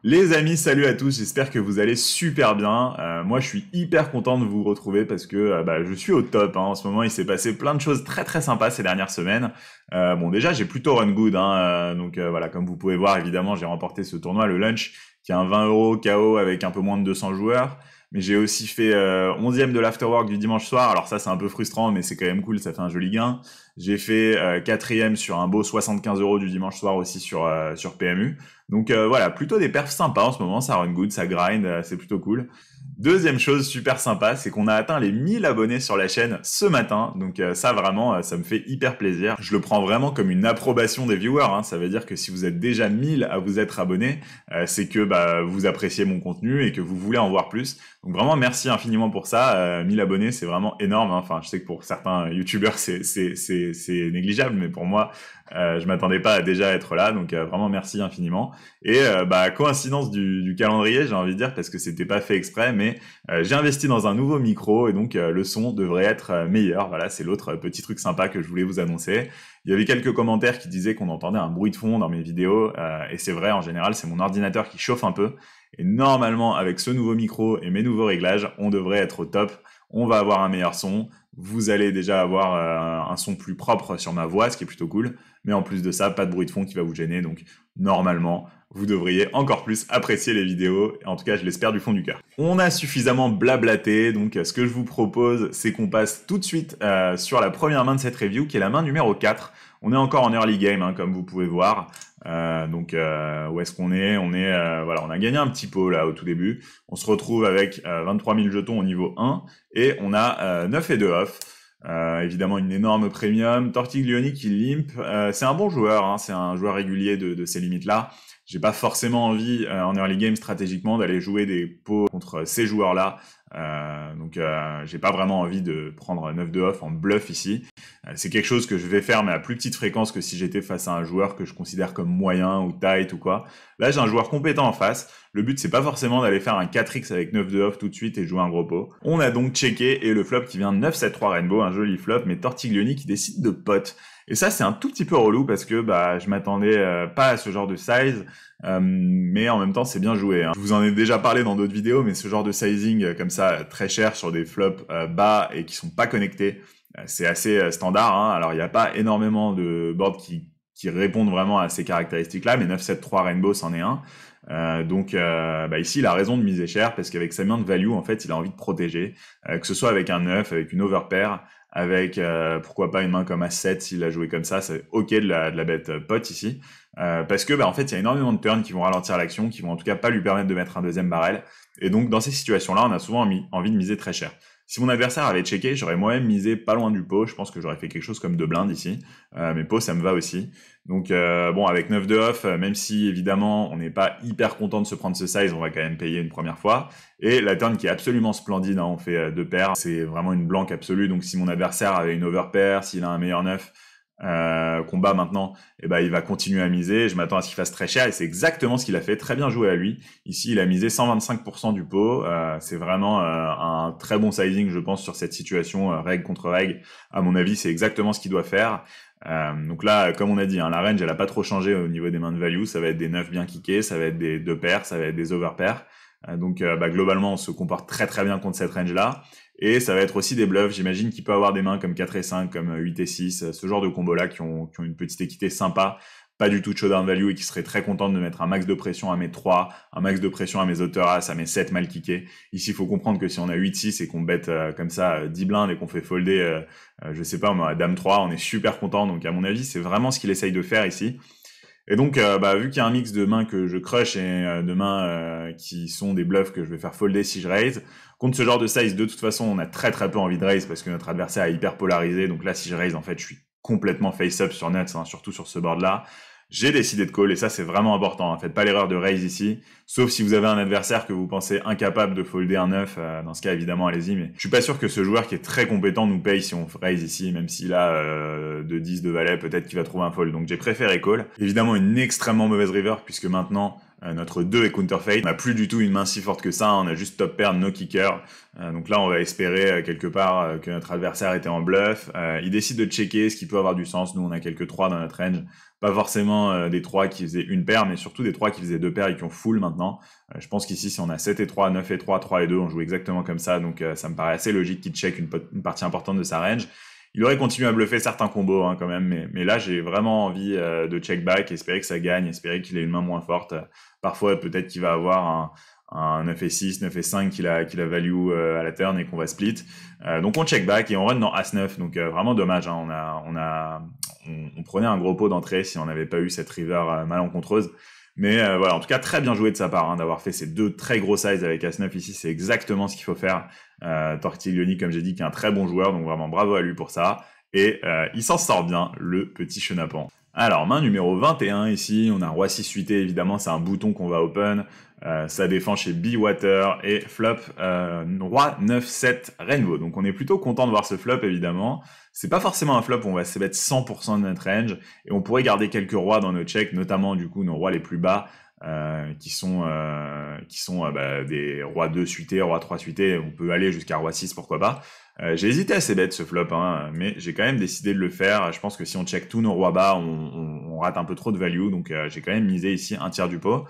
Les amis, salut à tous, j'espère que vous allez super bien. Moi je suis hyper content de vous retrouver parce que je suis au top, hein. En ce moment il s'est passé plein de choses très très sympas ces dernières semaines. Bon déjà j'ai plutôt run good, hein, voilà, comme vous pouvez voir évidemment j'ai remporté ce tournoi, le Lunch, qui est un 20 € KO avec un peu moins de 200 joueurs. Mais j'ai aussi fait 11e de l'afterwork du dimanche soir, alors ça c'est un peu frustrant mais c'est quand même cool, ça fait un joli gain. J'ai fait 4e sur un beau 75 € du dimanche soir aussi sur PMU. Donc voilà, plutôt des perfs sympas en ce moment, ça run good, ça grind, c'est plutôt cool. Deuxième chose super sympa, c'est qu'on a atteint les 1000 abonnés sur la chaîne ce matin, donc ça vraiment, ça me fait hyper plaisir. Je le prends vraiment comme une approbation des viewers, hein. Ça veut dire que si vous êtes déjà 1000 à vous être abonnés, c'est que vous appréciez mon contenu et que vous voulez en voir plus. Donc vraiment merci infiniment pour ça, 1000 abonnés c'est vraiment énorme, hein. Enfin je sais que pour certains youtubeurs c'est négligeable, mais pour moi je m'attendais pas à déjà être là, donc vraiment merci infiniment. Et coïncidence du calendrier, j'ai envie de dire, parce que c'était pas fait exprès, mais j'ai investi dans un nouveau micro et donc le son devrait être meilleur. Voilà, c'est l'autre petit truc sympa que je voulais vous annoncer. Il y avait quelques commentaires qui disaient qu'on entendait un bruit de fond dans mes vidéos, et c'est vrai, en général, c'est mon ordinateur qui chauffe un peu. Et normalement, avec ce nouveau micro et mes nouveaux réglages, on devrait être au top. On va avoir un meilleur son. Vous allez déjà avoir un son plus propre sur ma voix, ce qui est plutôt cool. Mais en plus de ça, pas de bruit de fond qui va vous gêner. Donc normalement, vous devriez encore plus apprécier les vidéos. En tout cas, je l'espère du fond du cœur. On a suffisamment blablaté. Donc ce que je vous propose, c'est qu'on passe tout de suite sur la première main de cette review, qui est la main numéro 4. On est encore en early game, hein, comme vous pouvez voir. Où est-ce qu'on est? On a gagné un petit pot là au tout début. On se retrouve avec 23 000 jetons au niveau 1 et on a 9 et 2 off. Évidemment une énorme premium. Tortiglioni qui limp, c'est un bon joueur, hein, c'est un joueur régulier de ces limites-là. J'ai pas forcément envie en early game stratégiquement d'aller jouer des pots contre ces joueurs-là. J'ai pas vraiment envie de prendre 9 de off en bluff ici. C'est quelque chose que je vais faire mais à plus petite fréquence que si j'étais face à un joueur que je considère comme moyen ou tight ou quoi. Là j'ai un joueur compétent en face. Le but c'est pas forcément d'aller faire un 4x avec 9 de off tout de suite et jouer un gros pot. On a donc checké et le flop qui vient de 9-7-3 rainbow, un joli flop, mais Tortiglioni qui décide de pot. Et ça c'est un tout petit peu relou parce que je m'attendais pas à ce genre de size. Mais en même temps c'est bien joué, hein. Je vous en ai déjà parlé dans d'autres vidéos, mais ce genre de sizing comme ça très cher sur des flops bas et qui sont pas connectés, c'est assez standard, hein. Alors il n'y a pas énormément de boards qui répondent vraiment à ces caractéristiques-là, mais 9-7-3 Rainbow c'en est un. Ici il a raison de miser cher parce qu'avec sa main de value en fait il a envie de protéger, que ce soit avec un 9, avec une overpair, avec pourquoi pas une main comme As-7 s'il a joué comme ça, c'est ok de la bet pot ici. Parce que en fait il y a énormément de turns qui vont ralentir l'action, qui vont en tout cas pas lui permettre de mettre un deuxième barrel, et donc dans ces situations-là on a souvent envie de miser très cher. Si mon adversaire avait checké, j'aurais moi-même misé pas loin du pot, je pense que j'aurais fait quelque chose comme 2 blindes ici, mais pot ça me va aussi. Donc avec 9 de off, même si évidemment on n'est pas hyper content de se prendre ce size, on va quand même payer une première fois. Et la turn qui est absolument splendide, hein, on fait 2 paires, c'est vraiment une blanque absolue, donc si mon adversaire avait une overpair, s'il a un meilleur 9, combat maintenant, il va continuer à miser. Je m'attends à ce qu'il fasse très cher et c'est exactement ce qu'il a fait. Très bien joué à lui. Ici, il a misé 125% du pot. C'est vraiment un très bon sizing, je pense, sur cette situation, règle contre règle. À mon avis, c'est exactement ce qu'il doit faire. Donc là, comme on a dit, hein, la range, elle a pas trop changé au niveau des mains de value. Ça va être des 9 bien kickés, ça va être des 2 paires, ça va être des overpairs. Globalement, on se comporte très très bien contre cette range-là. Et ça va être aussi des bluffs. J'imagine qu'il peut avoir des mains comme 4 et 5, comme 8 et 6, ce genre de combos-là qui ont une petite équité sympa, pas du tout de showdown value et qui seraient très contentes de mettre un max de pression à mes 3, un max de pression à mes auteurs as, à mes 7 mal kickés. Ici, il faut comprendre que si on a 8-6 et qu'on bet comme ça 10 blindes et qu'on fait folder, je sais pas, moi, dame 3, on est super content. Donc à mon avis, c'est vraiment ce qu'il essaye de faire ici. Et donc, vu qu'il y a un mix de mains que je crush et de mains qui sont des bluffs que je vais faire folder si je raise, contre ce genre de size, de toute façon, on a très très peu envie de raise parce que notre adversaire est hyper polarisé. Donc là, si je raise, en fait, je suis complètement face-up sur nuts, hein, surtout sur ce board-là. J'ai décidé de call et ça, c'est vraiment important, hein. Faites pas l'erreur de raise ici, sauf si vous avez un adversaire que vous pensez incapable de folder un 9. Dans ce cas, évidemment, allez-y. Mais je suis pas sûr que ce joueur qui est très compétent nous paye si on raise ici, même s'il a de 10 de valet, peut-être qu'il va trouver un fold. Donc j'ai préféré call. Évidemment, une extrêmement mauvaise river puisque maintenant, notre 2 est counterfeit. On n'a plus du tout une main si forte que ça, on a juste top pair, no kicker. Donc là, on va espérer quelque part que notre adversaire était en bluff. Il décide de checker, ce qui peut avoir du sens. Nous, on a quelques 3 dans notre range. Pas forcément des 3 qui faisaient une paire, mais surtout des 3 qui faisaient 2 paires et qui ont full maintenant. Je pense qu'ici, si on a 7 et 3, 9 et 3, 3 et 2, on joue exactement comme ça. Donc ça me paraît assez logique qu'il check une partie importante de sa range. Il aurait continué à bluffer certains combos quand même, mais là j'ai vraiment envie de check back, espérer que ça gagne, espérer qu'il ait une main moins forte. Parfois peut-être qu'il va avoir un 9 et 6, 9 et 5 qu'il a value à la turn et qu'on va split. Donc on check back et on run dans As-9, donc vraiment dommage. On prenait un gros pot d'entrée si on n'avait pas eu cette river malencontreuse. Mais voilà, en tout cas, très bien joué de sa part d'avoir fait ces 2 très gros sizes avec As-9 ici, c'est exactement ce qu'il faut faire. Tortiglioni, comme j'ai dit, qui est un très bon joueur, donc vraiment bravo à lui pour ça. Et il s'en sort bien, le petit chenapan. Alors, main numéro 21 ici, on a Roi 6 suité, évidemment, c'est un bouton qu'on va open. Ça défend chez B-Water et flop Roi 9-7 Rainbow. Donc on est plutôt content de voir ce flop, évidemment. C'est pas forcément un flop où on va se mettre 100% de notre range, et on pourrait garder quelques rois dans nos checks, notamment du coup nos rois les plus bas, qui sont des rois 2 suités, roi 3 suités. On peut aller jusqu'à roi 6, pourquoi pas. J'ai hésité à assez bête ce flop, mais j'ai quand même décidé de le faire. Je pense que si on check tous nos rois bas, on rate un peu trop de value, donc j'ai quand même misé ici un tiers du pot.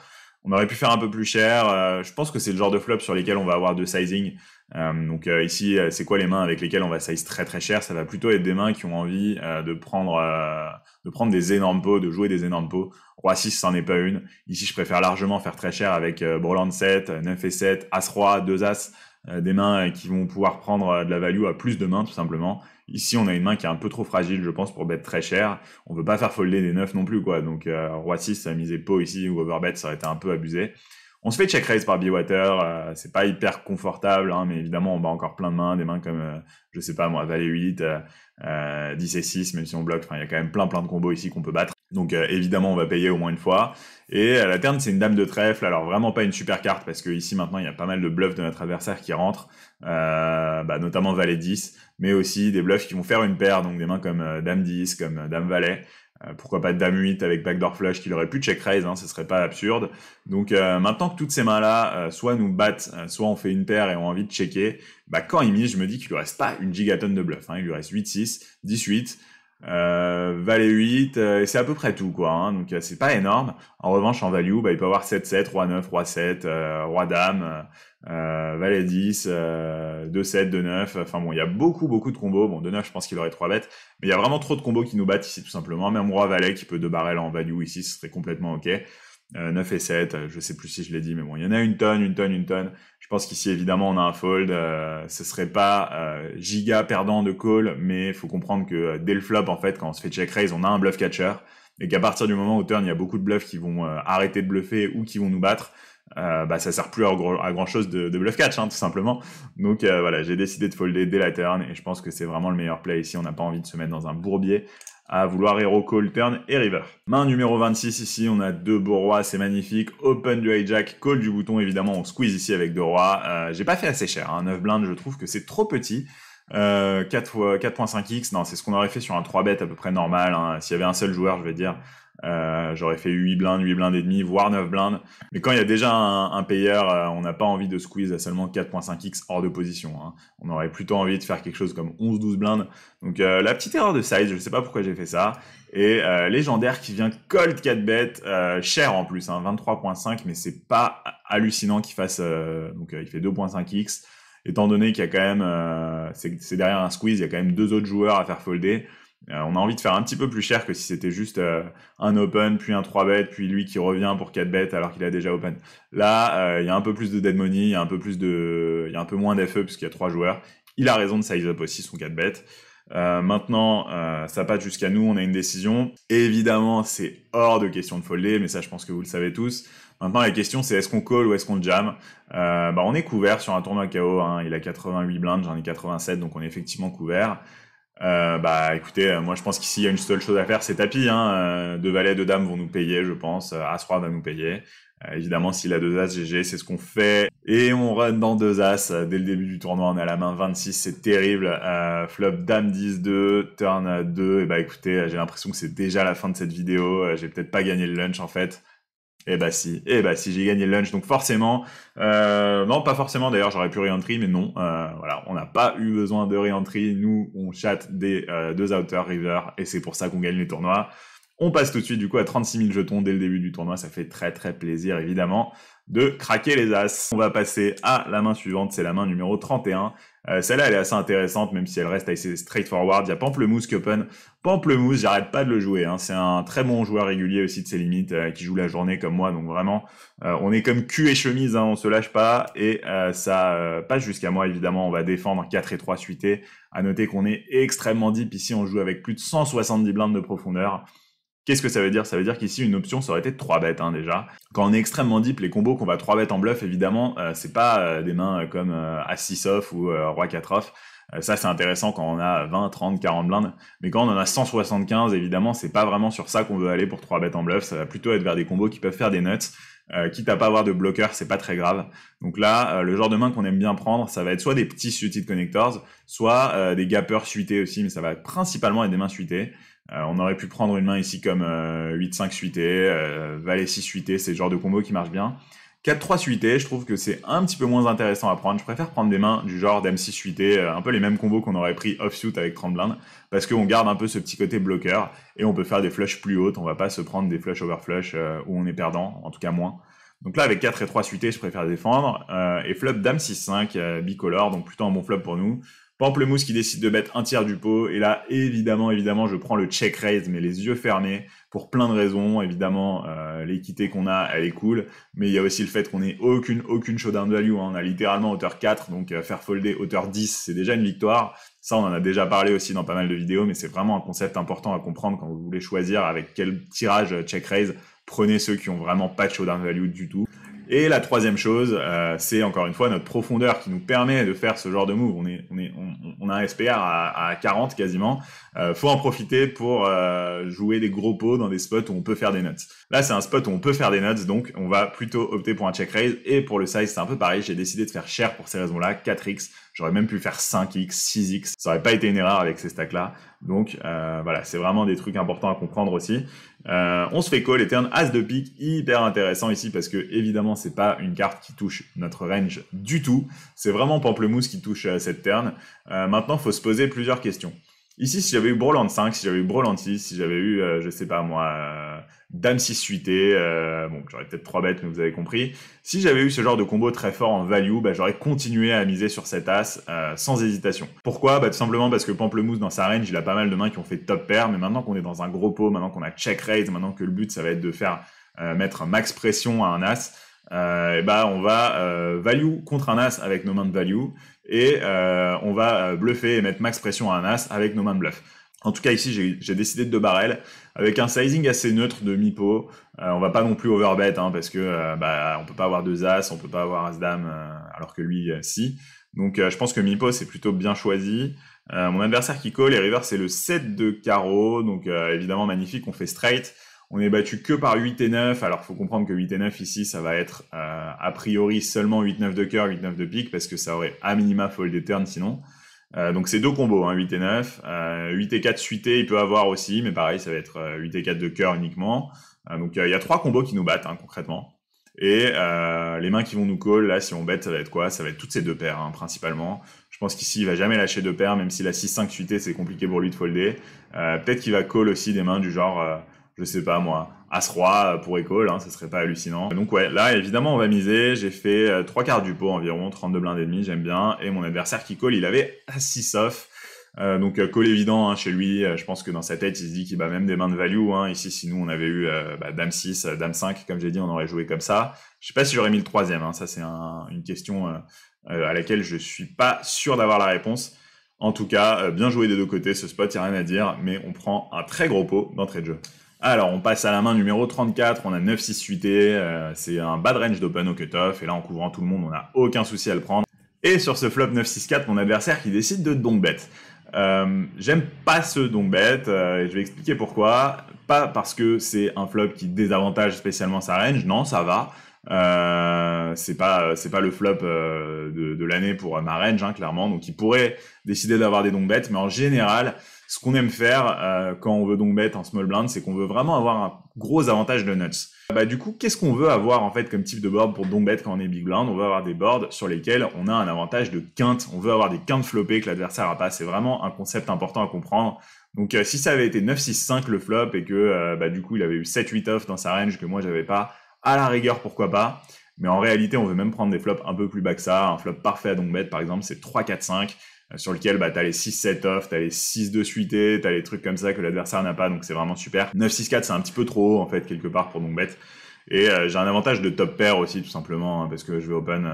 On aurait pu faire un peu plus cher. Je pense que c'est le genre de flop sur lesquels on va avoir de sizing. Donc ici, c'est quoi les mains avec lesquelles on va size très très cher? Ça va plutôt être des mains qui ont envie de prendre des énormes pots, de jouer des énormes pots. Roi 6, c'en est pas une. Ici, je préfère largement faire très cher avec Breland 7, 9 et 7, As-Roi, 2 As. Des mains qui vont pouvoir prendre de la value à plus de mains, tout simplement. Ici, on a une main qui est un peu trop fragile, je pense, pour bet très cher. On veut pas faire folder des 9 non plus, quoi. Donc, Roi 6, miser pot ici, ou overbet, ça aurait été un peu abusé. On se fait check raise par B-Water, c'est pas hyper confortable, mais évidemment, on bat encore plein de mains, des mains comme, je sais pas moi, Valet 8, 10 et 6, même si on bloque. Enfin, il y a quand même plein de combos ici qu'on peut battre. Donc évidemment, on va payer au moins une fois. Et la turn, c'est une dame de trèfle, alors vraiment pas une super carte, parce que ici maintenant, il y a pas mal de bluffs de notre adversaire qui rentrent, notamment Valet 10, mais aussi des bluffs qui vont faire une paire, donc des mains comme Dame 10, comme Dame Valet. Pourquoi pas Dame 8 avec backdoor flush qu'il aurait pu check raise, ce serait pas absurde. Donc maintenant que toutes ces mains-là, soit nous battent, soit on fait une paire et ont envie de checker, quand il mise, je me dis qu'il lui reste pas une gigatonne de bluff. Il lui reste 8-6, 18, Valet 8, et c'est à peu près tout, quoi. Donc c'est pas énorme. En revanche, en value, il peut avoir 7-7, Roi 9, Roi 7, Roi Dame, Valet 10, 2-7, 2-9. Enfin bon, il y a beaucoup de combos. Bon, 2-9, je pense qu'il aurait 3 bêtes. Mais il y a vraiment trop de combos qui nous battent ici, tout simplement. Même Roi Valet qui peut 2 barrels en value ici, ce serait complètement ok. 9 et 7, je sais plus si je l'ai dit, mais bon, il y en a une tonne. Je pense qu'ici, évidemment, on a un fold. Ce serait pas giga perdant de call, mais il faut comprendre que dès le flop, en fait, quand on se fait check raise, on a un bluff catcher. Et qu'à partir du moment où turn, il y a beaucoup de bluffs qui vont arrêter de bluffer ou qui vont nous battre, ça sert plus à grand chose de bluff catch, tout simplement. Donc voilà, j'ai décidé de folder dès la turn, et je pense que c'est vraiment le meilleur play ici. On n'a pas envie de se mettre dans un bourbier à vouloir hero call, turn et river. Main numéro 26 ici, on a 2 beaux rois, c'est magnifique. Open du hijack, call du bouton, évidemment, on squeeze ici avec 2 rois. J'ai pas fait assez cher, 9 blindes, je trouve que c'est trop petit. 4.5x, non, c'est ce qu'on aurait fait sur un 3 bet à peu près normal. S'il y avait un seul joueur, je vais dire, j'aurais fait 8 blindes et demi, voire 9 blindes. Mais quand il y a déjà un payeur, on n'a pas envie de squeeze à seulement 4.5x hors de position. On aurait plutôt envie de faire quelque chose comme 11-12 blindes. Donc la petite erreur de size, je sais pas pourquoi j'ai fait ça. Et légendaire qui vient cold 4 bet, cher en plus, 23.5, mais c'est pas hallucinant qu'il fasse, donc il fait 2.5x. Étant donné qu'il y a quand même, c'est derrière un squeeze, il y a quand même 2 autres joueurs à faire folder. On a envie de faire un petit peu plus cher que si c'était juste un open, puis un 3 bet, puis lui qui revient pour 4 bet alors qu'il a déjà open. Là, il y a un peu plus de dead money, il y a un peu moins d'FE puisqu'il y a 3 joueurs. Il a raison de size up aussi son 4 bet. Maintenant, ça passe jusqu'à nous, on a une décision. Évidemment, c'est hors de question de folder, mais ça, je pense que vous le savez tous. Maintenant, la question, c'est est-ce qu'on call ou est-ce qu'on jam? On est couvert sur un tournoi KO. Il a 88 blindes, j'en ai 87, donc on est effectivement couvert. Écoutez, moi je pense qu'ici il y a une seule chose à faire, c'est tapis. 2 valets, 2 dames vont nous payer, je pense. As-Roi va nous payer. Évidemment, s'il a 2 As, GG, c'est ce qu'on fait. Et on run dans 2 As. Dès le début du tournoi, on est à la main 26, c'est terrible. Flop Dame 10-2, turn 2. Et écoutez, j'ai l'impression que c'est déjà la fin de cette vidéo. J'ai peut-être pas gagné le lunch en fait. Eh bah si, j'ai gagné le lunch. Donc forcément, non, pas forcément. D'ailleurs, j'aurais pu re-entry, mais non. Voilà, on n'a pas eu besoin de re-entry. Nous, on chatte des deux outer river, et c'est pour ça qu'on gagne les tournois. On passe tout de suite du coup à 36 000 jetons dès le début du tournoi. Ça fait très très plaisir évidemment de craquer les as. On va passer à la main suivante, c'est la main numéro 31. Celle-là, elle est assez intéressante, même si elle reste assez straightforward. Il y a Pamplemousse qui open. Pamplemousse, j'arrête pas de le jouer. Hein. C'est un très bon joueur régulier aussi de ses limites, qui joue la journée comme moi. Donc vraiment, on est comme cul et chemise, hein, on se lâche pas. Et ça passe jusqu'à moi, évidemment. On va défendre 4 et 3 suités. À noter qu'on est extrêmement deep. Ici, on joue avec plus de 170 blindes de profondeur. Qu'est-ce que ça veut dire? Ça veut dire qu'ici, une option, ça aurait été 3 bêtes, hein, déjà. Quand on est extrêmement deep, les combos qu'on va 3 bêtes en bluff, évidemment, c'est pas des mains comme As-6 off ou Roi 4 off. Ça, c'est intéressant quand on a 20, 30, 40 blindes. Mais quand on en a 175, évidemment, c'est pas vraiment sur ça qu'on veut aller pour 3 bêtes en bluff. Ça va plutôt être vers des combos qui peuvent faire des nuts. Quitte à pas avoir de bloqueur, c'est pas très grave. Donc là, le genre de main qu'on aime bien prendre, ça va être soit des petits suited connectors, soit des gappers suités aussi, mais ça va principalement être des mains suitées. On aurait pu prendre une main ici comme 8-5 suité, Valet 6 suité, c'est le genre de combo qui marche bien. 4-3 suité, je trouve que c'est un petit peu moins intéressant à prendre. Je préfère prendre des mains du genre d'M6 suité, un peu les mêmes combos qu'on aurait pris offsuit avec 30 blindes, parce qu'on garde un peu ce petit côté bloqueur, et on peut faire des flushs plus hautes, on va pas se prendre des flushs over flush où on est perdant, en tout cas moins. Donc là, avec 4 et 3 suité, je préfère défendre, et flop Dame 6-5, bicolore, donc plutôt un bon flop pour nous. Pamplemousse qui décide de mettre un tiers du pot. Et là, évidemment, je prends le check raise, mais les yeux fermés, pour plein de raisons. Évidemment, l'équité qu'on a, elle est cool. Mais il y a aussi le fait qu'on n'ait aucune showdown value. Hein. On a littéralement hauteur 4, donc faire folder hauteur 10, c'est déjà une victoire. Ça, on en a déjà parlé aussi dans pas mal de vidéos, mais c'est vraiment un concept important à comprendre quand vous voulez choisir avec quel tirage check raise. Prenez ceux qui ont vraiment pas de showdown value du tout. Et la troisième chose, c'est encore une fois notre profondeur qui nous permet de faire ce genre de move. On a un SPR à 40 quasiment. Faut en profiter pour jouer des gros pots dans des spots où on peut faire des nuts. Là, c'est un spot où on peut faire des nuts, donc on va plutôt opter pour un check raise. Et pour le size, c'est un peu pareil. J'ai décidé de faire cher pour ces raisons-là, 4x. J'aurais même pu faire 5x, 6x. Ça aurait pas été une erreur avec ces stacks-là. Donc voilà, c'est vraiment des trucs importants à comprendre aussi. On se fait call et turn as de pique, hyper intéressant ici parce que évidemment c'est pas une carte qui touche notre range du tout, c'est vraiment Pamplemousse qui touche cette turn. Maintenant faut se poser plusieurs questions. Ici, si j'avais eu Broland 5, si j'avais eu Broland 6, si j'avais eu, je sais pas moi, Dame 6 suité, bon, j'aurais peut-être 3 bêtes, mais vous avez compris. Si j'avais eu ce genre de combo très fort en value, bah, j'aurais continué à miser sur cet as sans hésitation. Pourquoi? Bah, tout simplement parce que Pamplemousse, dans sa range, il a pas mal de mains qui ont fait top pair, mais maintenant qu'on est dans un gros pot, maintenant qu'on a check raise, maintenant que le but, ça va être de faire mettre max pression à un as, et bah, on va value contre un as avec nos mains de value, et on va bluffer et mettre max pression à un as avec nos mains de bluff. En tout cas ici j'ai décidé de 2 barrels avec un sizing assez neutre de mi-pot. On va pas non plus overbet hein, parce que bah on peut pas avoir 2 as, on peut pas avoir as dame alors que lui si. Donc je pense que mi-pot c'est plutôt bien choisi. Mon adversaire qui call et river c'est le 7 de carreau, donc évidemment magnifique, on fait straight. On est battu que par 8 et 9, alors faut comprendre que 8 et 9 ici, ça va être a priori seulement 8-9 de cœur, 8-9 de pique, parce que ça aurait à minima fold et turn sinon. Donc c'est 2 combos, hein, 8 et 9. 8 et 4 suité, il peut avoir aussi, mais pareil, ça va être 8 et 4 de cœur uniquement. Donc il y a 3 combos qui nous battent, hein, concrètement. Et les mains qui vont nous call, là, si on bet, ça va être quoi? Ça va être toutes ces 2 paires, hein, principalement. Je pense qu'ici, il va jamais lâcher 2 paires, même si la 6-5 suité, c'est compliqué pour lui de folder. Peut-être qu'il va call aussi des mains du genre... je sais pas moi, As-Roi pour call, hein, ça serait pas hallucinant. Donc ouais, là évidemment on va miser, j'ai fait 3 quarts du pot environ, 32 blindes et demi, j'aime bien, et mon adversaire qui call, il avait As-6 off, donc call évident hein, chez lui, je pense que dans sa tête il se dit qu'il bat même des mains de value, hein. Ici si nous on avait eu Dame 6, Dame 5, comme j'ai dit on aurait joué comme ça. Je sais pas si j'aurais mis le troisième, hein. Ça c'est une question à laquelle je suis pas sûr d'avoir la réponse. En tout cas, bien joué des deux côtés, ce spot, y a rien à dire, mais on prend un très gros pot d'entrée de jeu. Alors, on passe à la main numéro 34, on a 9-6 suité, c'est un bad range d'open au cutoff, et là, en couvrant tout le monde, on n'a aucun souci à le prendre. Et sur ce flop 9-6-4, mon adversaire qui décide de donk bet. J'aime pas ce donk bet, et je vais expliquer pourquoi. Pas parce que c'est un flop qui désavantage spécialement sa range, non, ça va. C'est pas le flop de l'année pour ma range, hein, clairement. Donc il pourrait décider d'avoir des donk bets, mais en général, ce qu'on aime faire quand on veut donk bet en small blind, c'est qu'on veut vraiment avoir un gros avantage de nuts. Du coup, qu'est-ce qu'on veut avoir en fait comme type de board pour donk bet quand on est big blind? On veut avoir des boards sur lesquels on a un avantage de quinte. On veut avoir des quintes floppées que l'adversaire a pas. C'est vraiment un concept important à comprendre. Donc si ça avait été 9-6-5 le flop et que du coup il avait eu 7-8 off dans sa range que moi j'avais pas, à la rigueur pourquoi pas. Mais en réalité on veut même prendre des flops un peu plus bas que ça. Un flop parfait à donk bet par exemple c'est 3-4-5 sur lequel t'as les 6-7 off, t'as les 6-2 suités, t'as les trucs comme ça que l'adversaire n'a pas, donc c'est vraiment super. 9-6-4 c'est un petit peu trop haut en fait quelque part pour donk bet. Et j'ai un avantage de top pair aussi tout simplement hein, parce que je vais open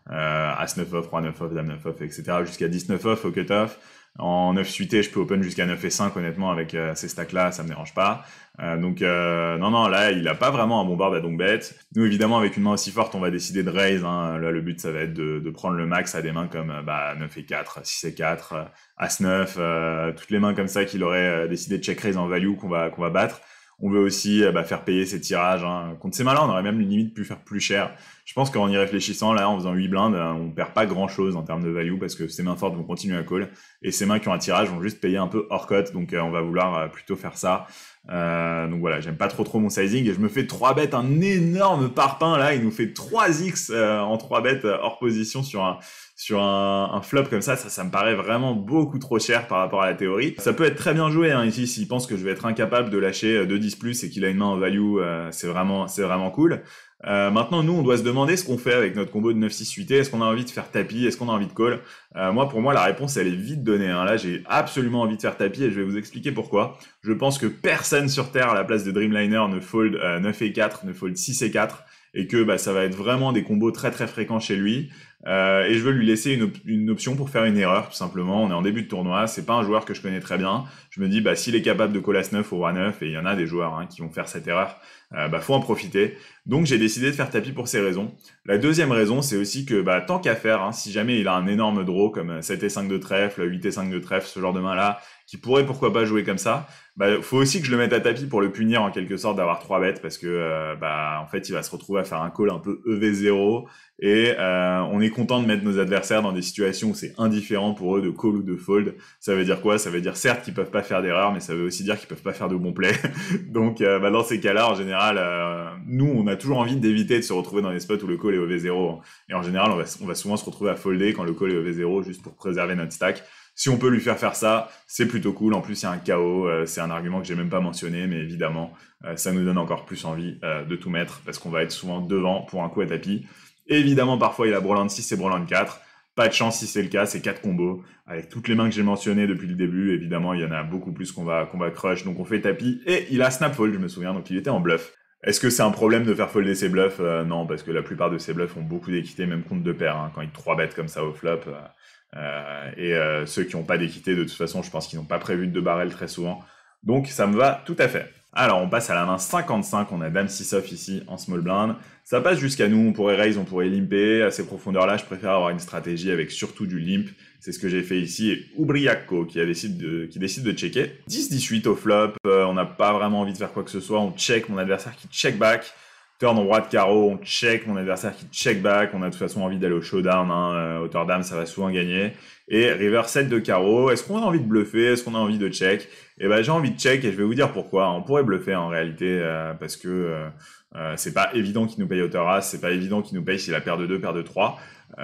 As 9 off, Roi 9 off, Dame 9 off, etc. jusqu'à 19 off au cut-off. En 9 suité, je peux open jusqu'à 9 et 5 honnêtement avec ces stacks-là, ça me dérange pas. Non, là, il a pas vraiment un bon board à donk bet. Nous, évidemment, avec une main aussi forte, on va décider de raise. Hein. Là, le but, ça va être de prendre le max à des mains comme 9 et 4, 6 et 4, As 9, toutes les mains comme ça qu'il aurait décidé de check raise en value qu'on va battre. On veut aussi faire payer ses tirages. Hein. Contre ces mains-là, on aurait même limite pu faire plus cher. Je pense qu'en y réfléchissant, là, en faisant 8 blindes, on perd pas grand-chose en termes de value parce que ces mains fortes vont continuer à call et ces mains qui ont un tirage vont juste payer un peu hors cote. Donc on va vouloir plutôt faire ça. Donc voilà, j'aime pas trop mon sizing et je me fais 3 bêtes, un énorme parpaing là. Il nous fait 3x en 3 bêtes hors position sur un flop comme ça me paraît vraiment beaucoup trop cher par rapport à la théorie. Ça peut être très bien joué hein, ici s'il pense que je vais être incapable de lâcher 2-10+ et qu'il a une main en value, c'est vraiment cool. Maintenant, nous, on doit se demander ce qu'on fait avec notre combo de 9-6 suité. Est-ce qu'on a envie de faire tapis? Est-ce qu'on a envie de call? Pour moi, la réponse, elle est vite donnée. Hein. Là, j'ai absolument envie de faire tapis et je vais vous expliquer pourquoi. Je pense que personne sur Terre, à la place de Dreamliner, ne fold 9 et 4, ne fold 6 et 4 et que ça va être vraiment des combos très très fréquents chez lui. Et je veux lui laisser une option pour faire une erreur, tout simplement. On est en début de tournoi, c'est pas un joueur que je connais très bien. Je me dis, s'il est capable de call As 9 au Roi 9, et il y en a des joueurs hein, qui vont faire cette erreur, faut en profiter. Donc j'ai décidé de faire tapis pour ces raisons. La deuxième raison, c'est aussi que tant qu'à faire, hein, si jamais il a un énorme draw comme 7 et 5 de trèfle, 8 et 5 de trèfle, ce genre de main-là, qui pourrait pourquoi pas jouer comme ça, faut aussi que je le mette à tapis pour le punir en quelque sorte d'avoir 3 bêtes parce que en fait il va se retrouver à faire un call un peu EV0 et on est content de mettre nos adversaires dans des situations où c'est indifférent pour eux de call ou de fold. Ça veut dire quoi? Ça veut dire certes qu'ils peuvent pas faire d'erreur, mais ça veut aussi dire qu'ils peuvent pas faire de bons plays. Donc dans ces cas-là, en général, nous on a toujours envie d'éviter de se retrouver dans des spots où le call est EV0. Hein. Et en général, on va souvent se retrouver à folder quand le call est EV0 juste pour préserver notre stack. Si on peut lui faire ça, c'est plutôt cool. En plus, il y a un KO. C'est un argument que j'ai même pas mentionné, mais évidemment, ça nous donne encore plus envie de tout mettre parce qu'on va être souvent devant pour un coup à tapis. Et évidemment, parfois, il a Broland 6 et Broland 4. Pas de chance si c'est le cas, c'est 4 combos. Avec toutes les mains que j'ai mentionnées depuis le début, évidemment, il y en a beaucoup plus qu'on va crush. Donc on fait tapis. Et il a snap fold, je me souviens, donc il était en bluff. Est-ce que c'est un problème de faire folder ses bluffs? Non, parce que la plupart de ses bluffs ont beaucoup d'équité, même contre 2 paires. Hein, quand il 3 bêtes comme ça au flop... ceux qui n'ont pas d'équité, de toute façon, je pense qu'ils n'ont pas prévu de 2 barrels très souvent. Donc, ça me va tout à fait. Alors, on passe à la main 55. On a Dame 6 off ici en small blind. Ça passe jusqu'à nous. On pourrait raise, on pourrait limper. À ces profondeurs-là, je préfère avoir une stratégie avec surtout du limp. C'est ce que j'ai fait ici. Et Ubriaco qui décide de checker. 10-18 au flop. On n'a pas vraiment envie de faire quoi que ce soit. On check mon adversaire qui check back. Turn en roi de carreau, on check mon adversaire qui check back, on a de toute façon envie d'aller au showdown, hein, hauteur dame ça va souvent gagner. Et river 7 de carreau, est-ce qu'on a envie de bluffer, est-ce qu'on a envie de check? J'ai envie de check et je vais vous dire pourquoi. On pourrait bluffer en réalité parce que c'est pas évident qu'il nous paye hauteur as, c'est pas évident qu'il nous paye s'il a paire de 2, paire de 3.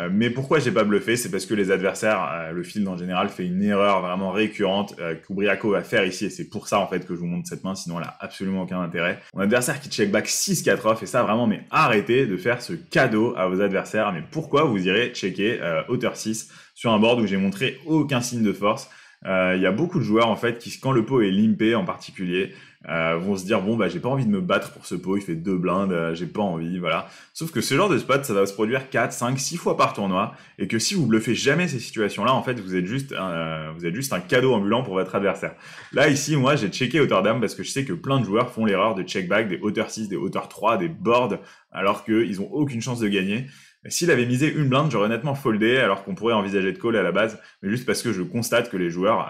Mais pourquoi j'ai pas bluffé? C'est parce que les adversaires, le field en général fait une erreur vraiment récurrente qu'Ubriaco va faire ici et c'est pour ça en fait que je vous montre cette main, sinon elle a absolument aucun intérêt. Mon adversaire qui check back 6-4 off et ça vraiment mais arrêtez de faire ce cadeau à vos adversaires. Mais pourquoi vous irez checker hauteur 6 sur un board où j'ai montré aucun signe de force? Il y a beaucoup de joueurs en fait qui, quand le pot est limpé en particulier, vont se dire bon j'ai pas envie de me battre pour ce pot, il fait 2 blindes, j'ai pas envie, voilà. Sauf que ce genre de spot, ça va se produire 4, 5, 6 fois par tournoi, et que si vous bluffez jamais ces situations-là, en fait, vous êtes juste un cadeau ambulant pour votre adversaire. Là, ici, moi, j'ai checké hauteur dame parce que je sais que plein de joueurs font l'erreur de check back des hauteurs 6, des hauteurs 3, des boards, alors qu'ils ont aucune chance de gagner. S'il avait misé une blinde, j'aurais honnêtement foldé, alors qu'on pourrait envisager de call à la base, mais juste parce que je constate que les joueurs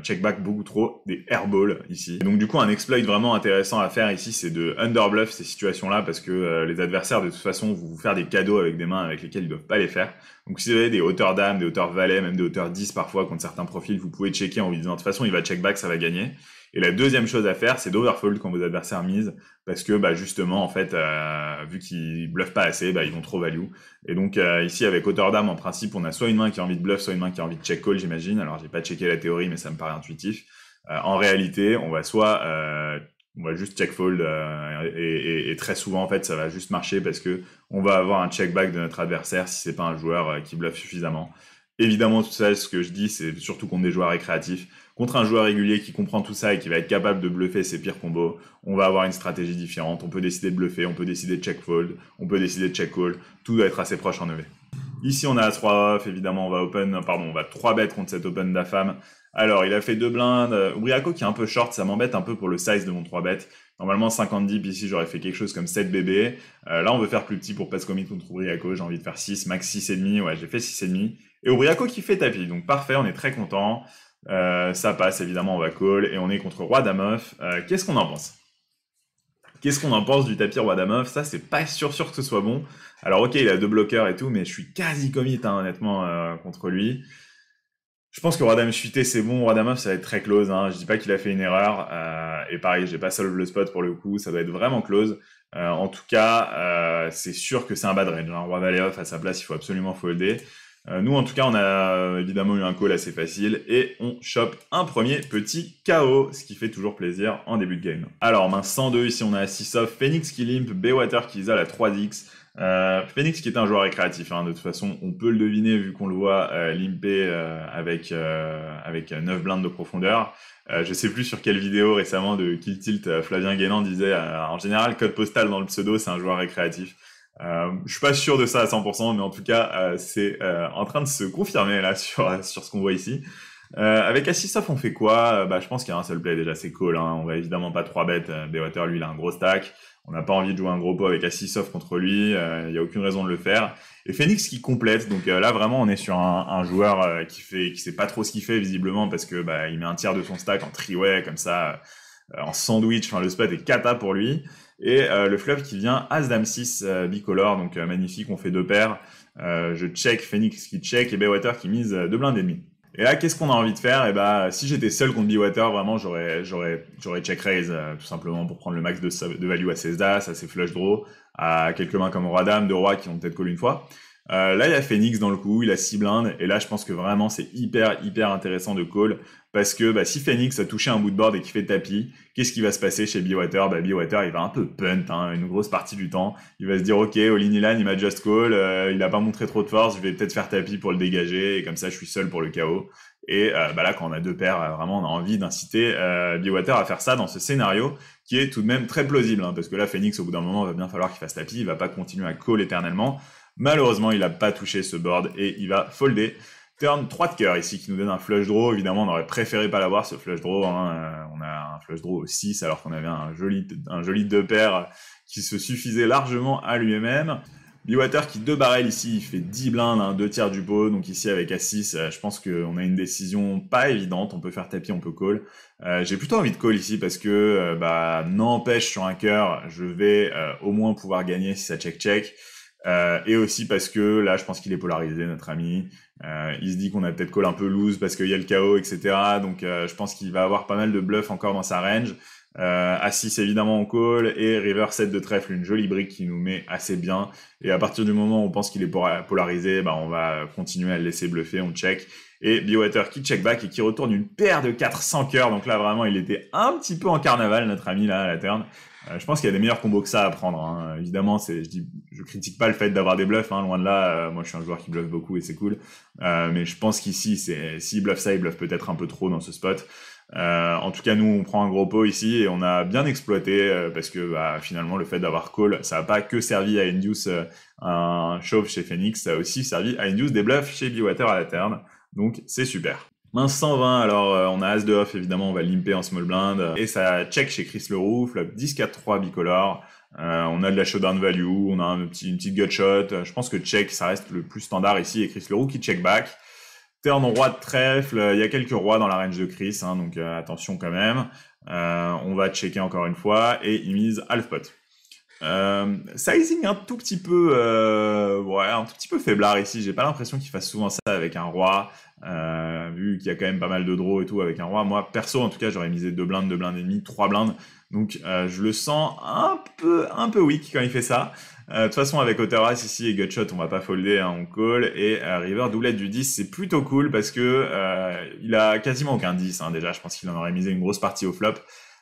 check back beaucoup trop des airballs ici. Et donc du coup, un exploit exploit vraiment intéressant à faire ici, c'est de underbluff ces situations-là, parce que les adversaires, de toute façon, vont vous faire des cadeaux avec des mains avec lesquelles ils doivent pas les faire. Donc si vous avez des hauteurs dames, des hauteurs valets, même des hauteurs 10 parfois, contre certains profils, vous pouvez checker en vous disant, de toute façon, il va check back, ça va gagner. Et la deuxième chose à faire, c'est d'overfold quand vos adversaires misent, parce que justement, en fait, vu qu'ils bluffent pas assez, ils vont trop value. Et donc ici, avec hauteur dame, en principe, on a soit une main qui a envie de bluff, soit une main qui a envie de check call, j'imagine. Alors j'ai pas checké la théorie, mais ça me paraît intuitif. En réalité, on va juste check fold et très souvent en fait ça va juste marcher parce que on va avoir un check back de notre adversaire si c'est pas un joueur qui bluffe suffisamment. Évidemment tout ça, ce que je dis, c'est surtout contre des joueurs récréatifs. Contre un joueur régulier qui comprend tout ça et qui va être capable de bluffer ses pires combos, on va avoir une stratégie différente. On peut décider de bluffer, on peut décider de check fold, on peut décider de check call. Tout doit être assez proche en EV. Ici on a As-3 off, évidemment on va 3 bet contre cet open d'Afam. Alors, il a fait 2 blindes. Obriaco qui est un peu short, ça m'embête un peu pour le size de mon 3-bet. Normalement, 50 deep, ici, j'aurais fait quelque chose comme 7 BB. Là, on veut faire plus petit pour pass commit contre Obriaco. J'ai envie de faire 6, max 6,5. Ouais, j'ai fait 6,5. Et Obriaco qui fait tapis. Donc, parfait, on est très content. Ça passe, évidemment, on va call. Et on est contre Roi Dame off. Qu'est-ce qu'on en pense? Qu'est-ce qu'on en pense du tapis Roi Dame off? Ça, c'est pas sûr que ce soit bon. Alors, ok, il a 2 bloqueurs et tout, mais je suis quasi commit, honnêtement, contre lui. Je pense que Roi Dame suité c'est bon, Roi Dame off ça va être très close, hein. Je dis pas qu'il a fait une erreur, et pareil, j'ai pas solve le spot pour le coup, ça doit être vraiment close. En tout cas, c'est sûr que c'est un bad range, hein. Roi Valet off à sa place, il faut absolument folder. Nous en tout cas, on a évidemment eu un call assez facile, et on chope un premier petit KO, ce qui fait toujours plaisir en début de game. Alors, main 102, ici on a 6 off, Phoenix qui limp, Baywater qui isole à 3x. Phoenix qui est un joueur récréatif, hein, de toute façon on peut le deviner vu qu'on le voit limper avec 9 blindes de profondeur. Je sais plus sur quelle vidéo récemment de Kill Tilt, Flavien Guénan disait en général code postal dans le pseudo c'est un joueur récréatif. Je suis pas sûr de ça à 100%, mais en tout cas c'est en train de se confirmer là sur ce qu'on voit ici. Avec As-6 on fait quoi? Je pense qu'il y a un seul play déjà, c'est call, hein. On va évidemment pas 3 bet. Baywater lui il a un gros stack. On n'a pas envie de jouer un gros pot avec As-6 contre lui, il n'y a aucune raison de le faire. Et Phoenix qui complète, donc là vraiment on est sur un joueur qui sait pas trop ce qu'il fait visiblement parce que il met un tiers de son stack en three-way comme ça, en sandwich, enfin le spot est cata pour lui. Et le flop qui vient As-Dame 6 bicolore, donc magnifique, on fait 2 paires. Je check, Phoenix qui check et Baywater qui mise 2 blindes et demi. Et là, qu'est-ce qu'on a envie de faire? Si j'étais seul contre Baywater, vraiment, j'aurais check raise, tout simplement pour prendre le max de value à ses as, à ses flush draw, à quelques mains comme Roi Dame, 2 rois qui vont peut-être call une fois. Là, il y a Phoenix dans le coup, il a 6 blindes, et là, je pense que vraiment, c'est hyper intéressant de call, parce que si Phoenix a touché un bout de board et qu'il fait tapis, qu'est-ce qui va se passer chez Baywater? Baywater, il va un peu punt, hein, une grosse partie du temps. Il va se dire, ok, All-in Ilan, il m'a just call, il a pas montré trop de force, je vais peut-être faire tapis pour le dégager, et comme ça, je suis seul pour le KO. Et là, quand on a 2 paires, vraiment, on a envie d'inciter Baywater à faire ça dans ce scénario, qui est tout de même très plausible, hein, parce que là, Phoenix, au bout d'un moment, va bien falloir qu'il fasse tapis, il va pas continuer à call éternellement. Malheureusement, il a pas touché ce board, et il va folder. Turn 3 de cœur ici qui nous donne un flush draw. Évidemment, on aurait préféré pas l'avoir ce flush draw, hein. On a un flush draw au 6 alors qu'on avait un joli 2 paires qui se suffisait largement à lui-même. Baywater qui 2 barrels ici, il fait 10 blindes, hein, 2 tiers du pot. Donc ici avec A6, je pense qu'on a une décision pas évidente. On peut faire tapis, on peut call. J'ai plutôt envie de call ici parce que n'empêche sur un cœur, je vais au moins pouvoir gagner si ça check-check. Et aussi parce que là, je pense qu'il est polarisé, notre ami. Il se dit qu'on a peut-être call un peu loose parce qu'il y a le KO, etc. Donc, je pense qu'il va avoir pas mal de bluff encore dans sa range. A6, évidemment, on call. Et river 7 de trèfle, une jolie brique qui nous met assez bien. Et à partir du moment où on pense qu'il est polarisé, on va continuer à le laisser bluffer, on check. Et Baywater qui check back et qui retourne une paire de 400 cœurs. Donc là, vraiment, il était un petit peu en carnaval, notre ami, là, à la turn. Je pense qu'il y a des meilleurs combos que ça à prendre, hein. Évidemment, je critique pas le fait d'avoir des bluffs, hein, loin de là. Moi, je suis un joueur qui bluffe beaucoup et c'est cool. Mais je pense qu'ici, s'il bluffe ça, il bluffe peut-être un peu trop dans ce spot. En tout cas, nous, on prend un gros pot ici et on a bien exploité parce que finalement, le fait d'avoir call, ça n'a pas que servi à induce un shove chez Phoenix, ça a aussi servi à induce des bluffs chez Baywater à la turn. Donc, c'est super. Main 120, alors on a As de off, évidemment, on va limper en small blind. Et ça check chez Chris Leroux, flop 10-4-3 bicolore. On a de la showdown value, on a une petite gut shot. Je pense que check, ça reste le plus standard ici. Et Chris Leroux qui check back. Turn roi de trèfle, il y a quelques rois dans la range de Chris, hein, donc attention quand même. On va checker encore une fois, et il mise half pot. Sizing un tout petit peu, ouais, un tout petit peu faiblard ici. J'ai pas l'impression qu'il fasse souvent ça avec un roi, vu qu'il y a quand même pas mal de draws et tout avec un roi. Moi, perso, en tout cas, j'aurais misé 2 blindes et demi, 3 blindes. Donc, je le sens un peu weak quand il fait ça. De toute façon, avec Otter As ici et Gutshot, on va pas folder, hein, on call. Et River doublette du 10, c'est plutôt cool parce que il a quasiment aucun 10, hein, déjà. Je pense qu'il en aurait misé une grosse partie au flop.